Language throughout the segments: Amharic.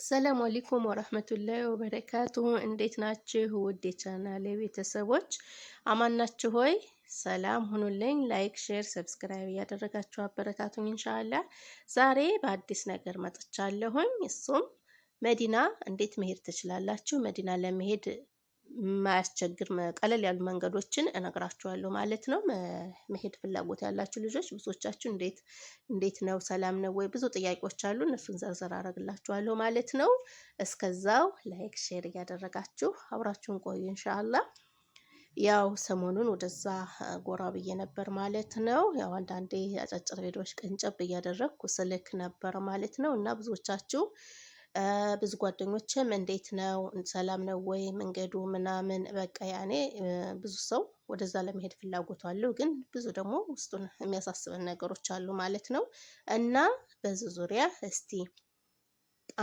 አሰላሙ አለይኩም ወራህመቱላሂ ወበረካቱ። እንዴት ናችሁ ውድ የቻናሌ ቤተሰቦች? አማን ናችሁ ሆይ? ሰላም ሁኑልኝ። ላይክ፣ ሼር፣ ሰብስክራይብ እያደረጋችሁ አበረታቱኝ ኢንሻአላህ። ዛሬ በአዲስ ነገር መጥቻለሁኝ። እሱም መዲና እንዴት መሄድ ትችላላችሁ፣ መዲና ለመሄድ ማያስቸግር ቀለል ያሉ መንገዶችን እነግራችኋለሁ ማለት ነው። መሄድ ፍላጎት ያላችሁ ልጆች ብዙዎቻችሁ እንዴት ነው ሰላም ነው ወይ ብዙ ጥያቄዎች አሉ። እነሱን ዘርዘር አደርግላችኋለሁ ማለት ነው። እስከዛው ላይክ ሼር እያደረጋችሁ አብራችሁን ቆዩ ኢንሻአላህ። ያው ሰሞኑን ወደዛ ጎራ ብዬ ነበር ማለት ነው። ያው አንዳንዴ አጫጭር ቪዲዮዎች ቀንጨብ እያደረግኩ ስልክ ነበር ማለት ነው እና ብዙዎቻችሁ ብዙ ጓደኞችም እንዴት ነው ሰላም ነው ወይ መንገዱ ምናምን በቃ ያኔ ብዙ ሰው ወደዛ ለመሄድ ፍላጎት አለው፣ ግን ብዙ ደግሞ ውስጡን የሚያሳስበን ነገሮች አሉ ማለት ነው። እና በዚህ ዙሪያ እስቲ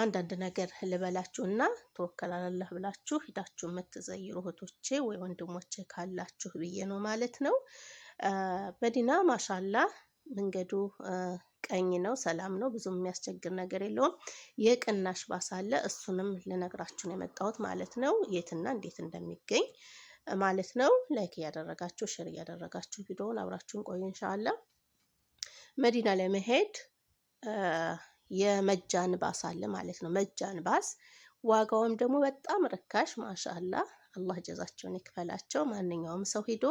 አንዳንድ ነገር ልበላችሁ እና ተወከላላህ ብላችሁ ሂዳችሁ የምትዘይሩ እህቶቼ ወይ ወንድሞቼ ካላችሁ ብዬ ነው ማለት ነው። መዲና ማሻአላህ መንገዱ ቀኝ ነው፣ ሰላም ነው፣ ብዙም የሚያስቸግር ነገር የለውም። የቅናሽ ባስ አለ፣ እሱንም ልነግራችሁ ነው የመጣሁት ማለት ነው። የትና እንዴት እንደሚገኝ ማለት ነው። ላይክ እያደረጋችሁ ሼር እያደረጋችሁ ቪዲዮውን አብራችሁን ቆዩ ኢንሻአላህ። መዲና ለመሄድ የመጃን ባስ አለ ማለት ነው። መጃን ባስ ዋጋውም ደግሞ በጣም ርካሽ ማሻአላህ፣ አላህ ጀዛቸውን ይክፈላቸው። ማንኛውም ሰው ሂዶ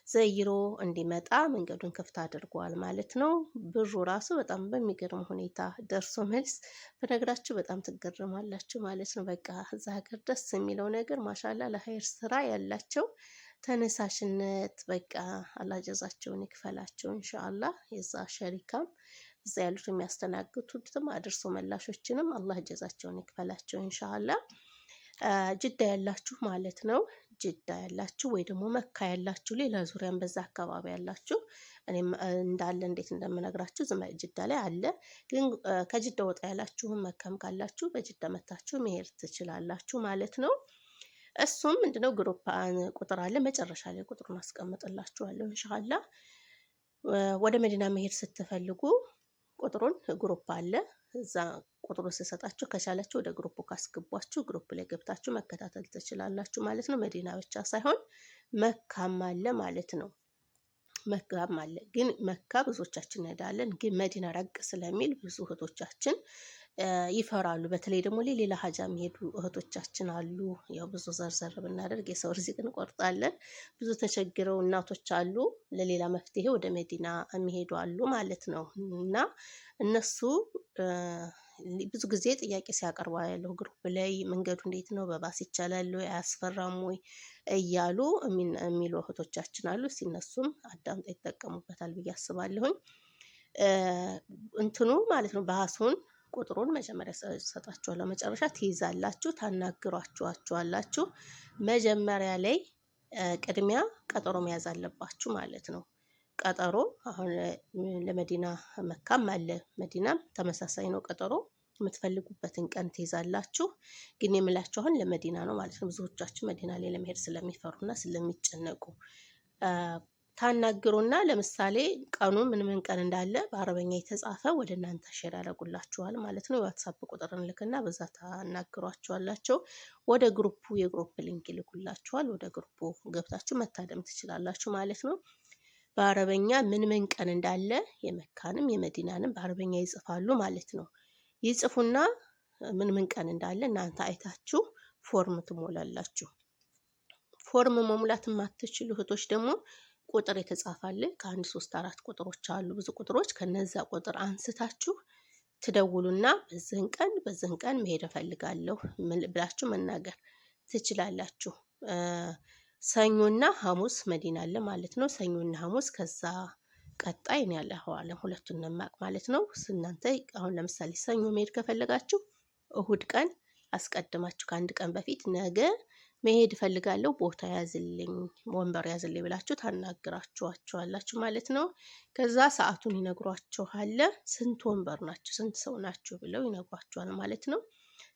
ዘይሮ እንዲመጣ መንገዱን ክፍት አድርጓል ማለት ነው። ብሩ ራሱ በጣም በሚገርም ሁኔታ ደርሶ መልስ በነገራችሁ በጣም ትገርማላችሁ ማለት ነው። በቃ እዛ ሀገር ደስ የሚለው ነገር ማሻአላህ ለኸይር ስራ ያላቸው ተነሳሽነት በቃ አላህ ጀዛቸውን ይክፈላቸው ኢንሻአላህ። የዛ ሸሪካም እዛ ያሉት የሚያስተናግዱትም አድርሶ መላሾችንም አላህ ጀዛቸውን ይክፈላቸው ኢንሻአላህ። ጅዳ ያላችሁ ማለት ነው፣ ጅዳ ያላችሁ ወይ ደግሞ መካ ያላችሁ ሌላ ዙሪያን በዛ አካባቢ ያላችሁ እኔም እንዳለ እንዴት እንደምነግራችሁ ጅዳ ላይ አለ። ግን ከጅዳ ወጣ ያላችሁም መካም ካላችሁ በጅዳ መታችሁ መሄድ ትችላላችሁ ማለት ነው። እሱም ምንድነው ግሩፕ ቁጥር አለ፣ መጨረሻ ላይ ቁጥሩን አስቀምጥላችኋለሁ ኢንሻአላህ። ወደ መዲና መሄድ ስትፈልጉ ቁጥሩን ግሩፕ አለ፣ እዛ ቁጥሩን ስሰጣችሁ ከቻላችሁ ወደ ግሩፑ ካስገቧችሁ ግሩፕ ላይ ገብታችሁ መከታተል ትችላላችሁ ማለት ነው። መዲና ብቻ ሳይሆን መካም አለ ማለት ነው። መካም አለ፣ ግን መካ ብዙዎቻችን እንሄዳለን፣ ግን መዲና ረቅ ስለሚል ብዙ እህቶቻችን ይፈራሉ። በተለይ ደግሞ ሌላ ሀጃ የሚሄዱ እህቶቻችን አሉ። ያው ብዙ ዘርዘር ብናደርግ የሰው ርዝቅ እንቆርጣለን። ብዙ ተቸግረው እናቶች አሉ፣ ለሌላ መፍትሄ ወደ መዲና የሚሄዱ አሉ ማለት ነው። እና እነሱ ብዙ ጊዜ ጥያቄ ሲያቀርቡ ያለው ግሩፕ ላይ መንገዱ እንዴት ነው፣ በባስ ይቻላል ወይ አያስፈራም ወይ እያሉ የሚሉ እህቶቻችን አሉ። ሲነሱም አዳምጠው ይጠቀሙበታል ብዬ አስባለሁኝ። እንትኑ ማለት ነው ባሱን ቁጥሩን መጀመሪያ ሰጣችኋለሁ፣ መጨረሻ ትይዛላችሁ፣ ታናግሯችኋላችሁ። መጀመሪያ ላይ ቅድሚያ ቀጠሮ መያዝ አለባችሁ ማለት ነው። ቀጠሮ አሁን ለመዲና መካም አለ፣ መዲናም ተመሳሳይ ነው ቀጠሮ። የምትፈልጉበትን ቀን ትይዛላችሁ። ግን የምላችሁ አሁን ለመዲና ነው ማለት ነው። ብዙዎቻችሁ መዲና ላይ ለመሄድ ስለሚፈሩና ስለሚጨነቁ ታናግሩና ለምሳሌ ቀኑ ምን ቀን እንዳለ በአረበኛ የተጻፈ ወደ እናንተ ሼር ያደርጉላችኋል ማለት ነው። የዋትሳፕ ቁጥርን ልክና በዛ ታናግሯችኋላችሁ። ወደ ግሩፑ የግሩፕ ሊንክ ይልኩላችኋል። ወደ ግሩፑ ገብታችሁ መታደም ትችላላችሁ ማለት ነው። በአረበኛ ምን ቀን እንዳለ የመካንም የመዲናንም በአረበኛ ይጽፋሉ ማለት ነው። ይጽፉና ምን ቀን እንዳለ እናንተ አይታችሁ ፎርም ትሞላላችሁ። ፎርም መሙላት የማትችሉ እህቶች ደግሞ ቁጥር የተጻፋለ ከ1 3 4 ቁጥሮች አሉ፣ ብዙ ቁጥሮች። ከነዛ ቁጥር አንስታችሁ ትደውሉና በዚህን ቀን መሄድ እፈልጋለሁ ብላችሁ መናገር ትችላላችሁ። ሰኞና ሐሙስ መዲና አለ ማለት ነው። ሰኞና ሐሙስ ከዛ ቀጣይ ነው ያለው ዓለም ሁለቱን ነማቅ ማለት ነው። እናንተ አሁን ለምሳሌ ሰኞ መሄድ ከፈለጋችሁ እሁድ ቀን አስቀድማችሁ ከአንድ ቀን በፊት ነገ መሄድ እፈልጋለሁ ቦታ ያዝልኝ፣ ወንበር ያዝልኝ ብላችሁ ታናግራችኋላችሁ ማለት ነው። ከዛ ሰዓቱን ይነግሯችኋል። ስንት ወንበር ናችሁ፣ ስንት ሰው ናችሁ ብለው ይነግሯችኋል ማለት ነው።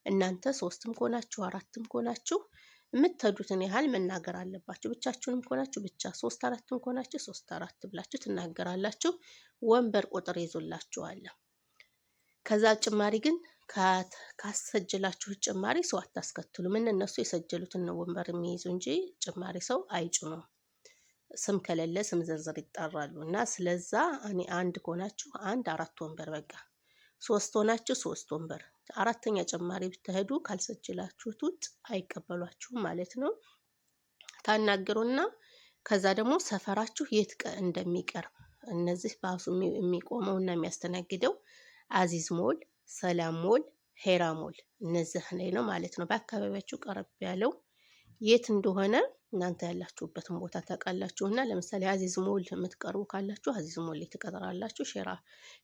እናንተ 3ም ከሆናችሁ 4ም ከሆናችሁ የምትሄዱትን ያህል መናገር አለባችሁ። ብቻችሁንም ከሆናችሁ ብቻ፣ 3 4ም ከሆናችሁ 3 4 ብላችሁ ትናገራላችሁ። ወንበር ቁጥር ይዞላችኋል። ከዛ ጭማሪ ግን ካሰጀላችሁ ጭማሪ ሰው አታስከትሉም። እነሱ የሰጀሉትን ነው ወንበር የሚይዙ እንጂ ጭማሪ ሰው አይጭኑም። ስም ከሌለ ስም ዝርዝር ይጠራሉ። እና ስለዛ እኔ አንድ ከሆናችሁ አንድ 4 ወንበር በቃ 3 ሆናችሁ 3 ወንበር፣ አራተኛ ጭማሪ ብትሄዱ ካልሰጀላችሁት ውጭ አይቀበሏችሁም ማለት ነው። ታናግሩና ከዛ ደግሞ ሰፈራችሁ የት እንደሚቀርብ እነዚህ ባሱ የሚቆመውና የሚያስተናግደው አዚዝ ሞል፣ ሰላም ሞል፣ ሄራ ሞል እነዚህ ላይ ነው ማለት ነው። በአካባቢያችሁ ቀረብ ያለው የት እንደሆነ እናንተ ያላችሁበትን ቦታ ታውቃላችሁ። እና ለምሳሌ አዚዝ ሞል የምትቀርቡ ካላችሁ አዚዝ ሞል ላይ ትቀጥራላችሁ።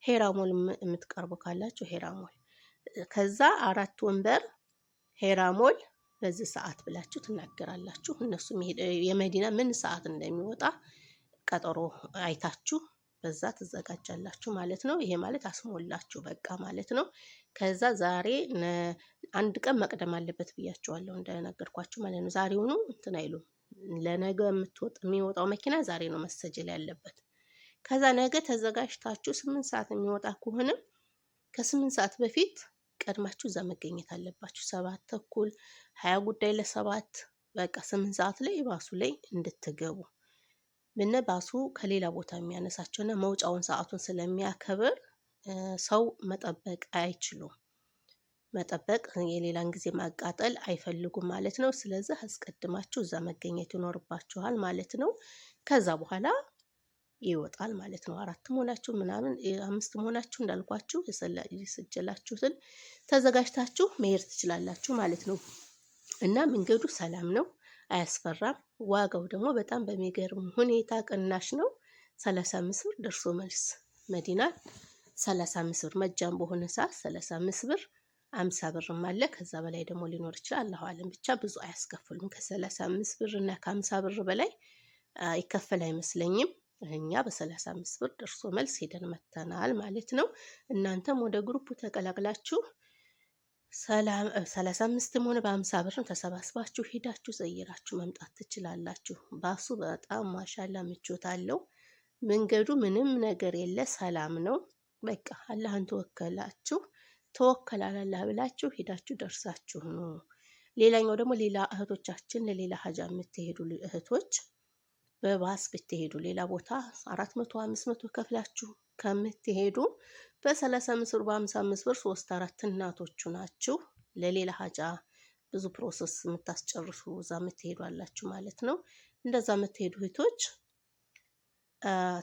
ሄራ ሞል የምትቀርቡ ካላችሁ ሄራ ሞል። ከዛ 4 ወንበር ሄራ ሞል በዚህ ሰዓት ብላችሁ ትናገራላችሁ። እነሱም የመዲና ምን ሰዓት እንደሚወጣ ቀጠሮ አይታችሁ በዛ ትዘጋጃላችሁ ማለት ነው። ይሄ ማለት አስሞላችሁ በቃ ማለት ነው። ከዛ ዛሬ አንድ ቀን መቅደም አለበት ብያችኋለሁ እንደነገርኳችሁ ማለት ነው። ዛሬውኑ እንትን አይሉም። ለነገ የሚወጣው መኪና ዛሬ ነው መሰጀል ያለበት። ከዛ ነገ ተዘጋጅታችሁ 8 ሰዓት የሚወጣ ከሆነ ከ8 ሰዓት በፊት ቀድማችሁ እዛ መገኘት አለባችሁ። 7 ተኩል 20 ጉዳይ ለ7 በቃ 8 ሰዓት ላይ ባሱ ላይ እንድትገቡ። ባሱ ከሌላ ቦታ የሚያነሳቸውና መውጫውን ሰዓቱን ስለሚያከብር ሰው መጠበቅ አይችሉም። መጠበቅ የሌላን ጊዜ ማቃጠል አይፈልጉም ማለት ነው። ስለዚህ አስቀድማችሁ እዛ መገኘት ይኖርባችኋል ማለት ነው። ከዛ በኋላ ይወጣል ማለት ነው። 4 መሆናችሁ ምናምን 5 መሆናችሁ እንዳልኳችሁ የሰጀላችሁትን ተዘጋጅታችሁ መሄድ ትችላላችሁ ማለት ነው። እና መንገዱ ሰላም ነው፣ አያስፈራም። ዋጋው ደግሞ በጣም በሚገርም ሁኔታ ቅናሽ ነው። 35 ብር ደርሶ መልስ መዲና 35 ብር መጃም በሆነ ሰዓት 35 ብር 50 ብርም አለ። ከዛ በላይ ደግሞ ሊኖር ይችላል። አላሁ አለም። ብቻ ብዙ አያስከፍሉም። ከ35 ብር እና ከ50 ብር በላይ ይከፈል አይመስለኝም። እኛ በ35 ብር ደርሶ መልስ ሄደን መተናል ማለት ነው። እናንተም ወደ ግሩፕ ተቀላቅላችሁ 35 ሆነ በ50 ብር ተሰባስባችሁ ሄዳችሁ ዘይራችሁ መምጣት ትችላላችሁ። ባሱ በጣም ማሻላ ምቾት አለው። መንገዱ ምንም ነገር የለ፣ ሰላም ነው። በቃ አላህን ተወከላል አላህ ብላችሁ ሄዳችሁ ደርሳችሁ ነው። ሌላኛው ደግሞ ሌላ እህቶቻችን ለሌላ ሀጃ የምትሄዱ እህቶች በባስ ብትሄዱ ሌላ ቦታ 400 500 ከፍላችሁ ከምትሄዱ በ35 ብር በ55 ብር 3-4 እናቶቹ ናችሁ ለሌላ ሀጃ ብዙ ፕሮሰስ የምታስጨርሱ እዛ የምትሄዱ አላችሁ ማለት ነው። እንደዛ የምትሄዱ እህቶች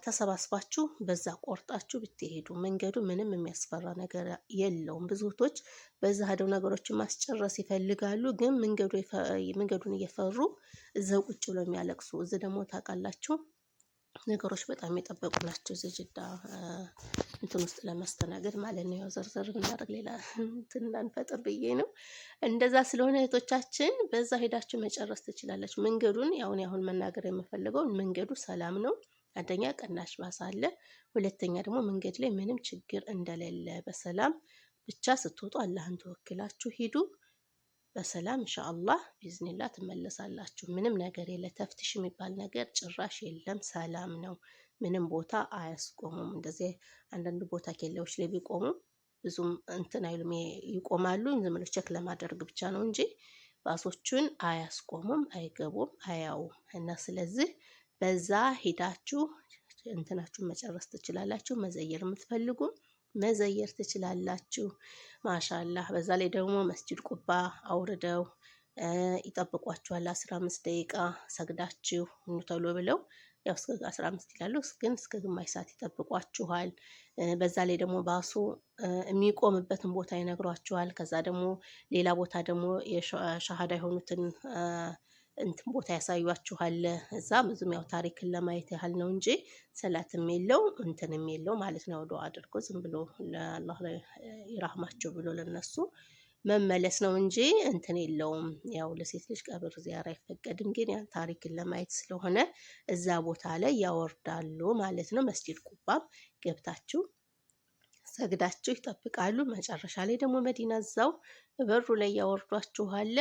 ተሰባስባችሁ በዛ ቆርጣችሁ ብትሄዱ መንገዱ ምንም የሚያስፈራ ነገር የለውም። ብዙ እህቶች በዛ ሄደው ነገሮችን ማስጨረስ ይፈልጋሉ፣ ግን መንገዱን እየፈሩ እዛው ቁጭ ብለው የሚያለቅሱ። እዚህ ደግሞ ታውቃላችሁ ነገሮች በጣም የጠበቁ ናቸው። እዚህ ጅዳ እንትን ውስጥ ለማስተናገድ ማለት ነው። ያው ዘርዘር ብናደርግ ሌላ እንትን እንዳንፈጥር ብዬ ነው። እንደዛ ስለሆነ እህቶቻችን በዛ ሄዳችሁ መጨረስ ትችላላችሁ። መንገዱን አሁን መናገር የምፈልገው መንገዱ ሰላም ነው። አንደኛ ቅናሽ ባስ አለ፣ ሁለተኛ ደግሞ መንገድ ላይ ምንም ችግር እንደሌለ በሰላም ብቻ ስትወጡ አላህን ተወክላችሁ ሂዱ። በሰላም ኢንሻአላህ ቢዝኒላህ ትመለሳላችሁ። ምንም ነገር የለ፣ ተፍትሽ የሚባል ነገር ጭራሽ የለም። ሰላም ነው። ምንም ቦታ አያስቆሙም። እንደዚህ አንዳንድ ቦታ ኬላዎች ላይ ቢቆሙ ብዙም እንትን አይሉም፣ ይቆማሉ ዝም ብለው ቼክ ለማድረግ ብቻ ነው እንጂ ባሶቹን አያስቆሙም፣ አይገቡም፣ አያውም። እና ስለዚህ በዛ ሄዳችሁ እንትናችሁን መጨረስ ትችላላችሁ። መዘየር የምትፈልጉ መዘየር ትችላላችሁ። ማሻአላህ። በዛ ላይ ደግሞ መስጂድ ቁባ አውርደው ይጠብቋችኋል። 15 ደቂቃ ሰግዳችሁ ቶሎ ብለው ያው እስከ 15 ይላሉ፣ ግን እስከ ግማሽ ሰዓት ይጠብቋችኋል። በዛ ላይ ደግሞ ባሱ የሚቆምበትን ቦታ ይነግሯችኋል። ከዛ ደግሞ ሌላ ቦታ ደግሞ የሻሃዳ የሆኑትን እንትን ቦታ ያሳዩአችኋል። እዛ ብዙም ያው ታሪክን ለማየት ያህል ነው እንጂ ሰላትም የለው እንትንም የለው ማለት ነው። ዱዓ አድርጎ ዝም ብሎ ለአላህ ይራህማቸው ብሎ ለነሱ መመለስ ነው እንጂ እንትን የለውም። ያው ለሴት ልጅ ቀብር ዚያራ አይፈቀድም፣ ግን ያን ታሪክን ለማየት ስለሆነ እዛ ቦታ ላይ ያወርዳሉ ማለት ነው። መስጂድ ቁባም ገብታችሁ ሰግዳችሁ ይጠብቃሉ። መጨረሻ ላይ ደግሞ መዲና እዛው በሩ ላይ ያወርዷችኋል።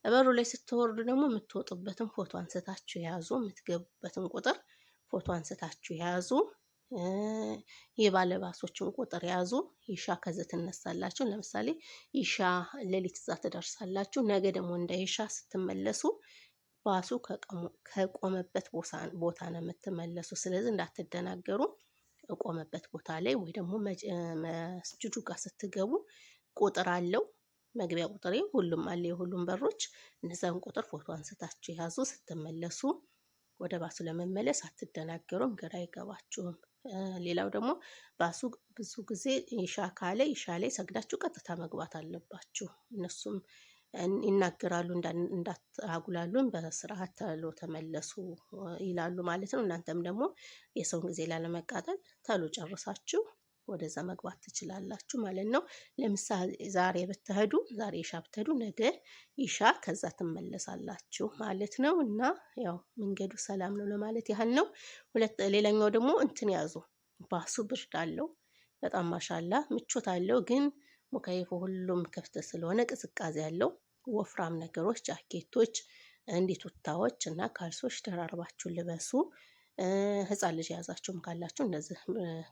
በሩ ላይ ስትወርዱ ደግሞ የምትወጡበትን ፎቶ አንስታችሁ ያዙ። የምትገቡበትን ቁጥር ፎቶ አንስታችሁ ያዙ። የባለባሶችን ቁጥር ያዙ። ኢሻ ከዚህ ትነሳላችሁ። ለምሳሌ ኢሻ ሌሊት እዛ ትደርሳላችሁ። ነገ ደግሞ እንደ ኢሻ ስትመለሱ ባሱ ከቆመበት ቦታ ነው የምትመለሱ። ስለዚህ እንዳትደናገሩ። ቆመበት ቦታ ላይ ወይ ደግሞ መስጅዱ ጋር ስትገቡ ቁጥር አለው። መግቢያ ቁጥር ሁሉም አለ፣ የሁሉም በሮች። እነዛን ቁጥር ፎቶ አንስታችሁ ያዙ። ስትመለሱ ወደ ባሱ ለመመለስ አትደናገሩም፣ ግራ አይገባችሁም። ሌላው ደግሞ ባሱ ብዙ ጊዜ ኢሻ ካለ ኢሻ ላይ ሰግዳችሁ ቀጥታ መግባት አለባችሁ። እነሱም ይናገራሉ እንዳታጉላሉን በስርዓት ተሎ ተመለሱ ይላሉ ማለት ነው። እናንተም ደግሞ የሰውን ጊዜ ላለመቃጠል ተሎ ጨርሳችሁ ወደዛ መግባት ትችላላችሁ ማለት ነው። ለምሳሌ ዛሬ ኢሻ ብትሄዱ ነገ ኢሻ ከዛ ትመለሳላችሁ ማለት ነው። እና ያው መንገዱ ሰላም ነው ለማለት ያህል ነው። ሌላኛው ደግሞ እንትን ያዙ። ባሱ ብርድ አለው በጣም ማሻላ ምቾት አለው። ግን ሙከይፉ ሁሉም ክፍት ስለሆነ ቅዝቃዜ ያለው ወፍራም ነገሮች፣ ጃኬቶች፣ እንዲህ ቱታዎች እና ካልሶች ደራርባችሁ ልበሱ። ህፃን ልጅ የያዛችሁም ካላችሁ እነዚህ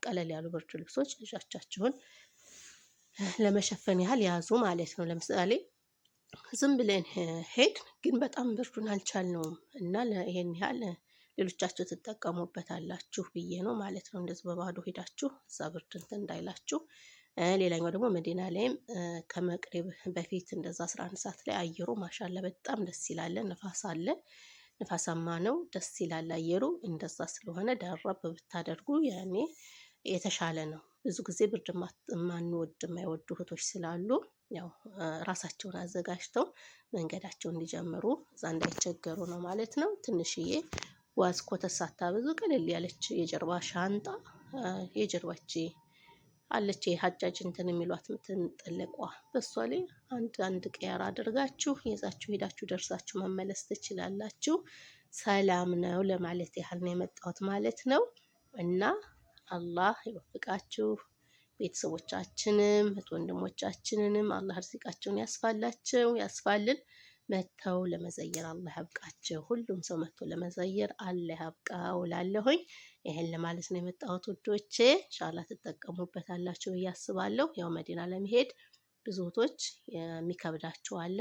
ቀለል ያሉ ብርድ ልብሶች ልጆቻችሁን ለመሸፈን ያህል ያዙ ማለት ነው። ለምሳሌ ዝም ብለን ሄድ ግን በጣም ብርዱን አልቻልነውም እና ይሄን ያህል ሌሎቻችሁ ትጠቀሙበታላችሁ ብዬ ነው ማለት ነው። እንደዚህ በባዶ ሄዳችሁ እዛ ብርድ እንትን እንዳይላችሁ። ሌላኛው ደግሞ መዲና ላይም ከመቅሪብ በፊት እንደዛ 11 ሰዓት ላይ አየሩ ማሻላ በጣም ደስ ይላል። ነፋስ አለ፣ ነፋሳማ ነው፣ ደስ ይላል አየሩ። እንደዛ ስለሆነ ደረብ ብታደርጉ ያኔ የተሻለ ነው። ብዙ ጊዜ ብርድ የማይወዱ እህቶች ስላሉ ያው ራሳቸውን አዘጋጅተው መንገዳቸውን እንዲጀምሩ እዛ እንዳይቸገሩ ነው ማለት ነው። ትንሽዬ ዋዝ ኮተት ሳታበዙ ቀለል ያለች የጀርባ ሻንጣ የጀርባች አለች የሀጃጅ እንትን የሚሏት የምትንጠለቋ በሷ ላይ አንድ ቀያር አድርጋችሁ ይዛችሁ ሄዳችሁ ደርሳችሁ መመለስ ትችላላችሁ። ሰላም ነው ለማለት ያህል ነው የመጣሁት ማለት ነው። እና አላህ ይወፍቃችሁ። ቤተሰቦቻችንም ወንድሞቻችንንም አላህ ርዚቃቸውን ያስፋላቸው ያስፋልን። መተው ለመዘየር አላህ ያብቃቸው። ሁሉም ሰው መጥቶ ለመዘየር አላህ ያብቃው እላለሁኝ። ይሄን ለማለት ነው የመጣሁት ውዶቼ። ኢንሻአላህ ትጠቀሙበታላችሁ ብዬ አስባለሁ። ያው መዲና ለመሄድ ብዙ እህቶች የሚከብዳቸው አለ።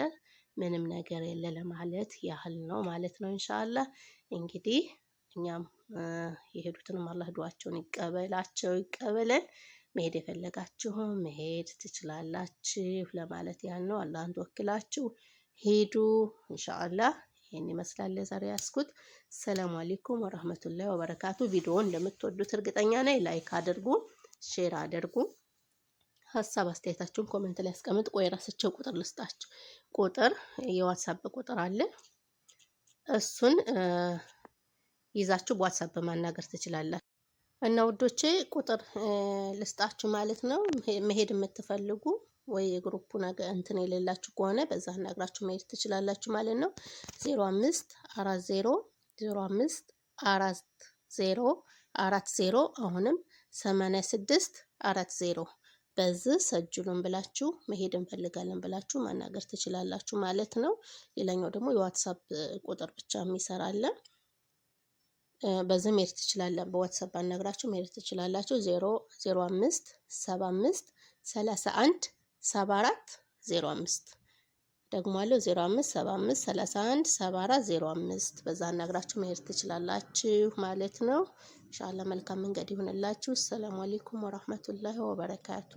ምንም ነገር የለ ለማለት ያህል ነው ማለት ነው። ኢንሻአላህ እንግዲህ እኛም የሄዱትንም አላህ ዱዓቸውን ይቀበላቸው ይቀበለን። መሄድ የፈለጋችሁ መሄድ ትችላላችሁ ለማለት ያህል ነው። አላህን ተወክላችሁ ሄዱ ኢንሻአላህ። ይሄን ይመስላል ዛሬ ያስኩት። ሰላም አለይኩም ወራህመቱላሂ ወበረካቱ። ቪዲዮውን እንደምትወዱት እርግጠኛ ነኝ። ላይክ አድርጉ፣ ሼር አድርጉ። ሀሳብ አስተያየታችሁን ኮሜንት ላይ አስቀምጡ። ቆይ ራሳቸው ቁጥር ልስጣችሁ። ቁጥር የዋትስአፕ ቁጥር አለ። እሱን ይዛችሁ በዋትስአፕ ማናገር ትችላላችሁ። እና ውዶቼ ቁጥር ልስጣችሁ ማለት ነው። መሄድ የምትፈልጉ ወይ የግሩፑ ነገር እንትን የሌላችሁ ከሆነ በዛ አናግራችሁ መሄድ ትችላላችሁ ማለት ነው። 0540 አሁንም 8640 በዚህ ሰጅሉን ብላችሁ መሄድ እንፈልጋለን ብላችሁ ማናገር ትችላላችሁ ማለት ነው። ሌላኛው ደግሞ የዋትስአፕ ቁጥር ብቻ የሚሰራለ በዚህ መሄድ ትችላላችሁ። በዋትስአፕ አናግራችሁ መሄድ ትችላላችሁ። 0575317405 ደግሞ አለው 0575317405 በዛ አናግራችሁ መሄድ ትችላላችሁ ማለት ነው። ኢንሻአላህ መልካም መንገድ ይሁንላችሁ። ሰላም አለይኩም ወራህመቱላሂ ወበረካቱ።